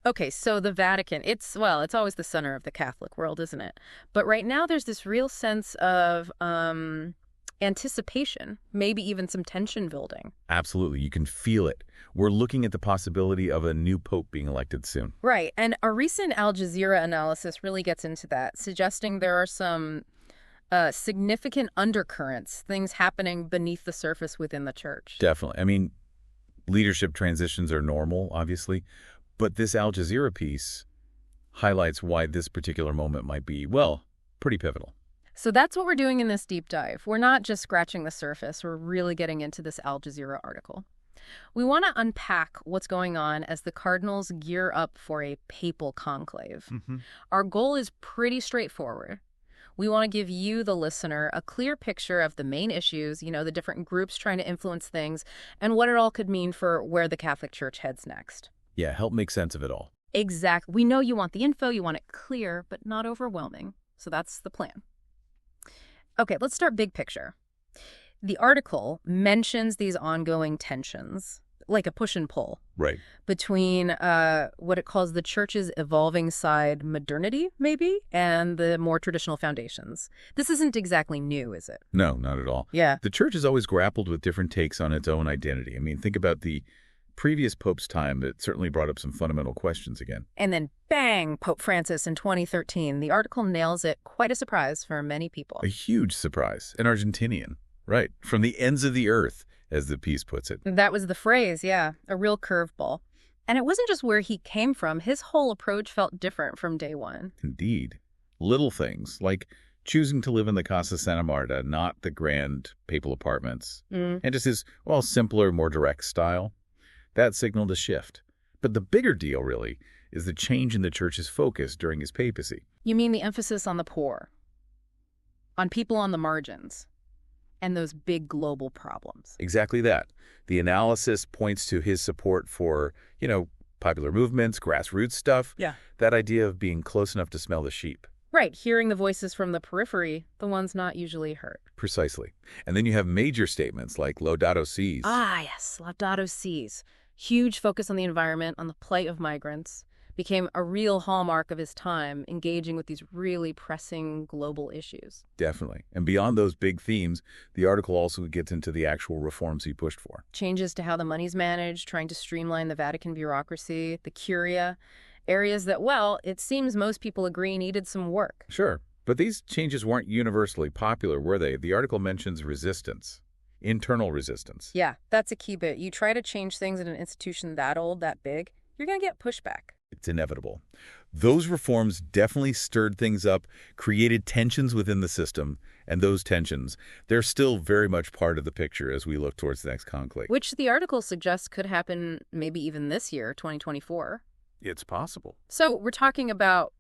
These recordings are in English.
Okay, so the Vatican, it's always the center of the Catholic world, isn't it? But right now there's this real sense of anticipation, maybe even some tension building. Absolutely. You can feel it. We're looking at the possibility of a new pope being elected soon. Right, and a recent Al Jazeera analysis really gets into that, suggesting there are some significant undercurrents, things happening beneath the surface within the church. Definitely. I mean, leadership transitions are normal, obviously, but this Al Jazeera piece highlights why this particular moment might be, well, pretty pivotal. So that's what we're doing in this deep dive. We're not just scratching the surface. We're really getting into this Al Jazeera article. We want to unpack what's going on as the cardinals gear up for a papal conclave. Our goal is pretty straightforward. We want to give you, the listener, a clear picture of the main issues, the different groups trying to influence things, and what it all could mean for where the Catholic Church heads next. Yeah, help make sense of it all. Exactly. We know you want the info, you want it clear, but not overwhelming. So that's the plan. Okay, let's start big picture. The article mentions these ongoing tensions, like a push and pull. Right. Between what it calls the church's evolving side, modernity, maybe, and the more traditional foundations. This isn't exactly new, is it? No, not at all. Yeah. The church has always grappled with different takes on its own identity. I mean, think about the previous pope's time. It certainly brought up some fundamental questions again. And then, bang, Pope Francis in 2013. The article nails it. Quite a surprise for many people. A huge surprise. An Argentinian. Right. From the ends of the earth, as the piece puts it. That was the phrase, yeah. A real curveball. And it wasn't just where he came from. His whole approach felt different from day one. Indeed. Little things, like choosing to live in the Casa Santa Marta, not the grand papal apartments. And just his, simpler, more direct style. That signaled a shift. But the bigger deal, really, is the change in the church's focus during his papacy. You mean the emphasis on the poor, on people on the margins, and those big global problems? Exactly that. The analysis points to his support for, popular movements, grassroots stuff. Yeah. That idea of being close enough to smell the sheep. Right, hearing the voices from the periphery, the ones not usually heard. Precisely. And then you have major statements like Laudato Si's. Ah, yes, Laudato Si's. Huge focus on the environment, on the plight of migrants. Became a real hallmark of his time, engaging with these really pressing global issues. Definitely. And beyond those big themes, the article also gets into the actual reforms he pushed for. Changes to how the money's managed, trying to streamline the Vatican bureaucracy, the curia, areas that, it seems most people agree needed some work. Sure. But these changes weren't universally popular, were they? The article mentions resistance. Internal resistance. Yeah, that's a key bit. You try to change things in an institution that old, that big, you're going to get pushback. It's inevitable. Those reforms definitely stirred things up, created tensions within the system, and those tensions, they're still very much part of the picture as we look towards the next conclave. Which the article suggests could happen maybe even this year, 2024. It's possible. So we're talking about,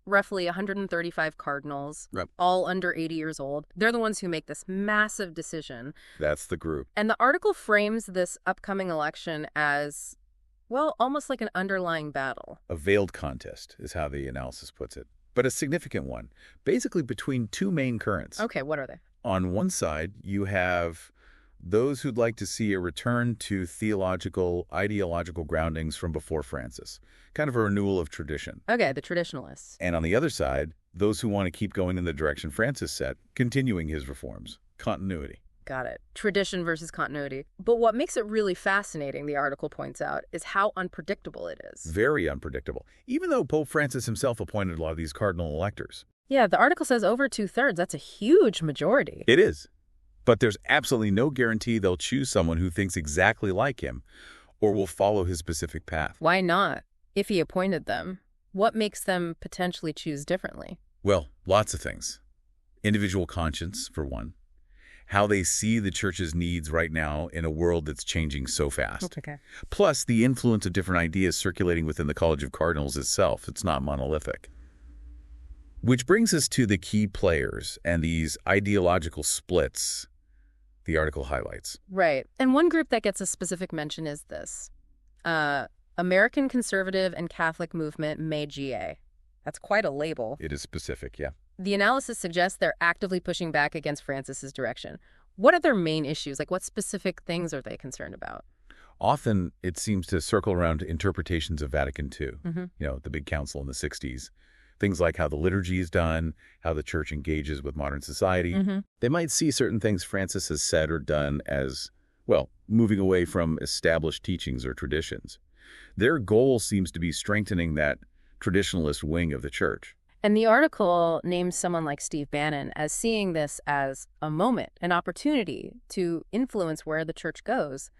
roughly 135 cardinals, Right. all under 80 years old. They're the ones who make this massive decision. That's the group. And the article frames this upcoming election as, almost like an underlying battle. A veiled contest is how the analysis puts it, but a significant one, basically between two main currents. Okay, what are they? On one side, you have those who'd like to see a return to ideological groundings from before Francis, kind of a renewal of tradition. Okay, the traditionalists. And on the other side, those who want to keep going in the direction Francis set, continuing his reforms, continuity. Got it. Tradition versus continuity. But what makes it really fascinating, the article points out, is how unpredictable it is. Very unpredictable, even though Pope Francis himself appointed a lot of these cardinal electors. Yeah, the article says over 2/3. That's a huge majority. It is. But there's absolutely no guarantee they'll choose someone who thinks exactly like him or will follow his specific path. Why not? If he appointed them, what makes them potentially choose differently? Well, lots of things. Individual conscience, for one. How they see the church's needs right now in a world that's changing so fast. Okay. Plus, the influence of different ideas circulating within the College of Cardinals itself. It's not monolithic. Which brings us to the key players and these ideological splits the article highlights. Right. And one group that gets a specific mention is this. American Conservative and Catholic Movement, MAGA. That's quite a label. It is specific, yeah. The analysis suggests they're actively pushing back against Francis's direction. What are their main issues? Like, what specific things are they concerned about? Often, it seems to circle around interpretations of Vatican II, Mm-hmm. the big council in the 60s. Things like how the liturgy is done, how the church engages with modern society. Mm-hmm. They might see certain things Francis has said or done as, well, moving away from established teachings or traditions. Their goal seems to be strengthening that traditionalist wing of the church. And the article names someone like Steve Bannon as seeing this as a moment, an opportunity to influence where the church goes.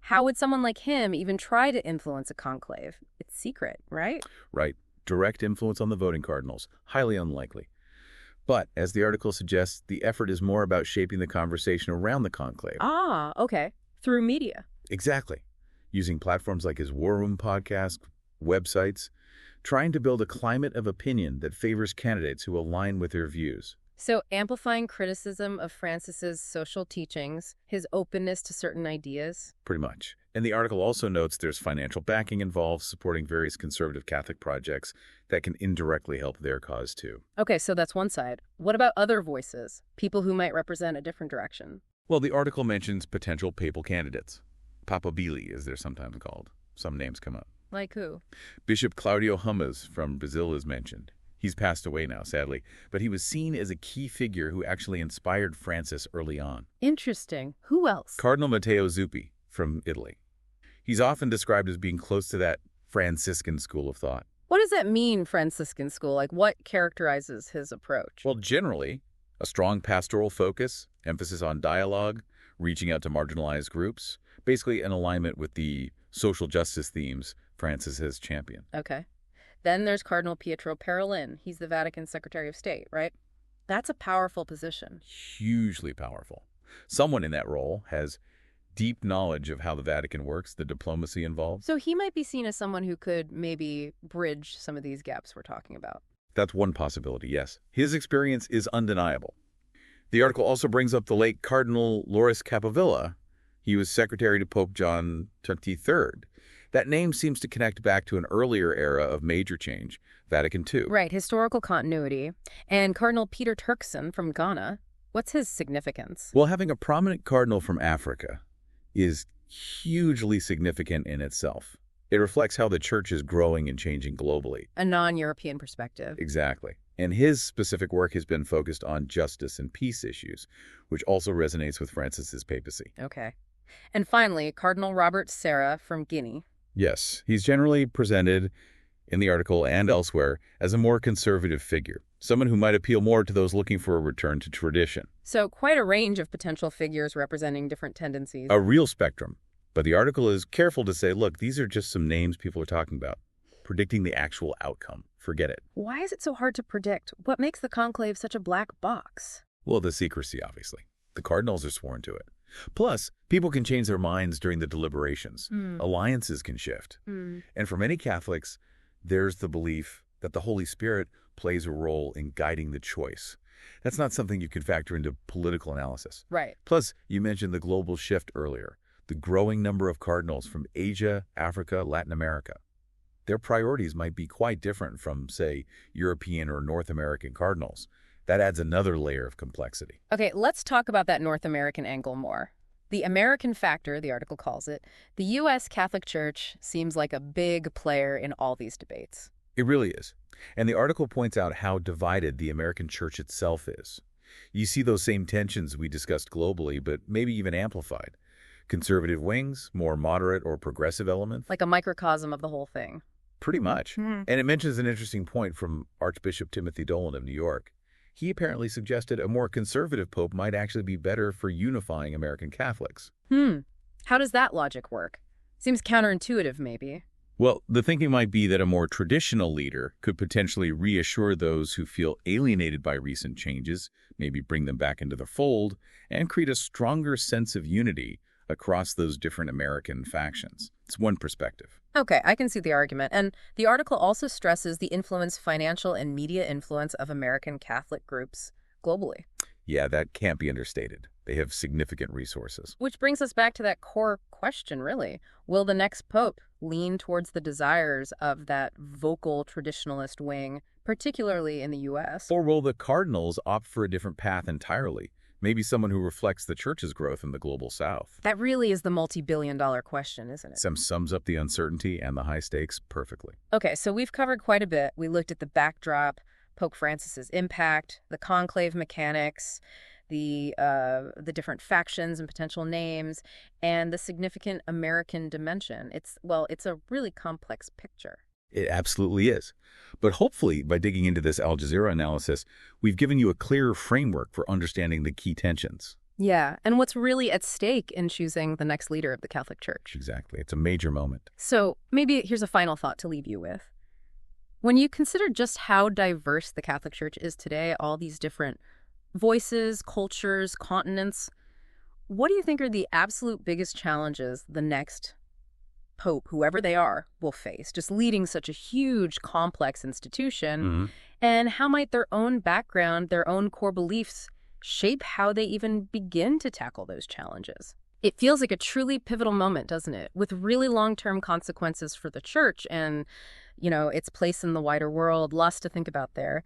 How would someone like him even try to influence a conclave? It's secret, right? Right. Direct influence on the voting cardinals. Highly unlikely. But, as the article suggests, the effort is more about shaping the conversation around the conclave. Ah, okay. Through media. Exactly. Using platforms like his War Room podcast, websites, trying to build a climate of opinion that favors candidates who align with their views. So amplifying criticism of Francis's social teachings, his openness to certain ideas. Pretty much. And the article also notes there's financial backing involved, supporting various conservative Catholic projects that can indirectly help their cause too. Okay, so that's one side. What about other voices? People who might represent a different direction? Well, the article mentions potential papal candidates. Papabili, as they're sometimes called. Some names come up. Like who? Bishop Claudio Hummas from Brazil is mentioned. He's passed away now, sadly, but he was seen as a key figure who actually inspired Francis early on. Interesting. Who else? Cardinal Matteo Zuppi from Italy. He's often described as being close to that Franciscan school of thought. What does that mean, Franciscan school? Like, what characterizes his approach? Well, generally, a strong pastoral focus, emphasis on dialogue, reaching out to marginalized groups, basically in alignment with the social justice themes Francis has championed. Okay. Then there's Cardinal Pietro Parolin. He's the Vatican Secretary of State, right? That's a powerful position. Hugely powerful. Someone in that role has deep knowledge of how the Vatican works, the diplomacy involved. So he might be seen as someone who could maybe bridge some of these gaps we're talking about. That's one possibility, yes. His experience is undeniable. The article also brings up the late Cardinal Loris Capovilla. He was secretary to Pope John XXIII. That name seems to connect back to an earlier era of major change, Vatican II. Right, historical continuity. And Cardinal Peter Turkson from Ghana, what's his significance? Well, having a prominent cardinal from Africa is hugely significant in itself. It reflects how the church is growing and changing globally. A non-European perspective. Exactly. And his specific work has been focused on justice and peace issues, which also resonates with Francis's papacy. Okay. And finally, Cardinal Robert Serra from Guinea. Yes, he's generally presented in the article and elsewhere as a more conservative figure, someone who might appeal more to those looking for a return to tradition. So quite a range of potential figures representing different tendencies. A real spectrum. But the article is careful to say, look, these are just some names people are talking about. Predicting the actual outcome. Forget it. Why is it so hard to predict? What makes the conclave such a black box? Well, the secrecy, obviously. The cardinals are sworn to it. Plus, people can change their minds during the deliberations. Alliances can shift. And for many Catholics, there's the belief that the Holy Spirit plays a role in guiding the choice. That's not something you can factor into political analysis. Right. Plus, you mentioned the global shift earlier. The growing number of cardinals from Asia, Africa, Latin America. Their priorities might be quite different from, say, European or North American cardinals. That adds another layer of complexity. Okay, let's talk about that North American angle more. The American factor, the article calls it, the U.S. Catholic Church seems like a big player in all these debates. It really is. And the article points out how divided the American church itself is. You see those same tensions we discussed globally, but maybe even amplified. Conservative wings, more moderate or progressive elements. Like a microcosm of the whole thing. Pretty much. And it mentions an interesting point from Archbishop Timothy Dolan of New York. He apparently suggested a more conservative pope might actually be better for unifying American Catholics. How does that logic work? Seems counterintuitive, maybe. Well, the thinking might be that a more traditional leader could potentially reassure those who feel alienated by recent changes, maybe bring them back into the fold, and create a stronger sense of unity across those different American factions. It's one perspective. Okay, I can see the argument. And the article also stresses the financial and media influence of American Catholic groups globally. Yeah, that can't be understated. They have significant resources. Which brings us back to that core question, really. Will the next pope lean towards the desires of that vocal traditionalist wing, particularly in the U.S.? Or will the cardinals opt for a different path entirely, Maybe someone who reflects the church's growth in the global south. That really is the multi-billion-dollar question, isn't it? Sums up the uncertainty and the high stakes perfectly. Okay, so we've covered quite a bit. We looked at the backdrop, Pope Francis's impact, the conclave mechanics, the different factions and potential names, and the significant American dimension. It's a really complex picture. It absolutely is. But hopefully, by digging into this Al Jazeera analysis, we've given you a clearer framework for understanding the key tensions. Yeah, and what's really at stake in choosing the next leader of the Catholic Church. Exactly. It's a major moment. So maybe here's a final thought to leave you with. When you consider just how diverse the Catholic Church is today, all these different voices, cultures, continents, what do you think are the absolute biggest challenges the next Pope, whoever they are, will face, just leading such a huge, complex institution? And how might their own background, their own core beliefs shape how they even begin to tackle those challenges? It feels like a truly pivotal moment, doesn't it? With really long-term consequences for the church and, its place in the wider world. Lots to think about there.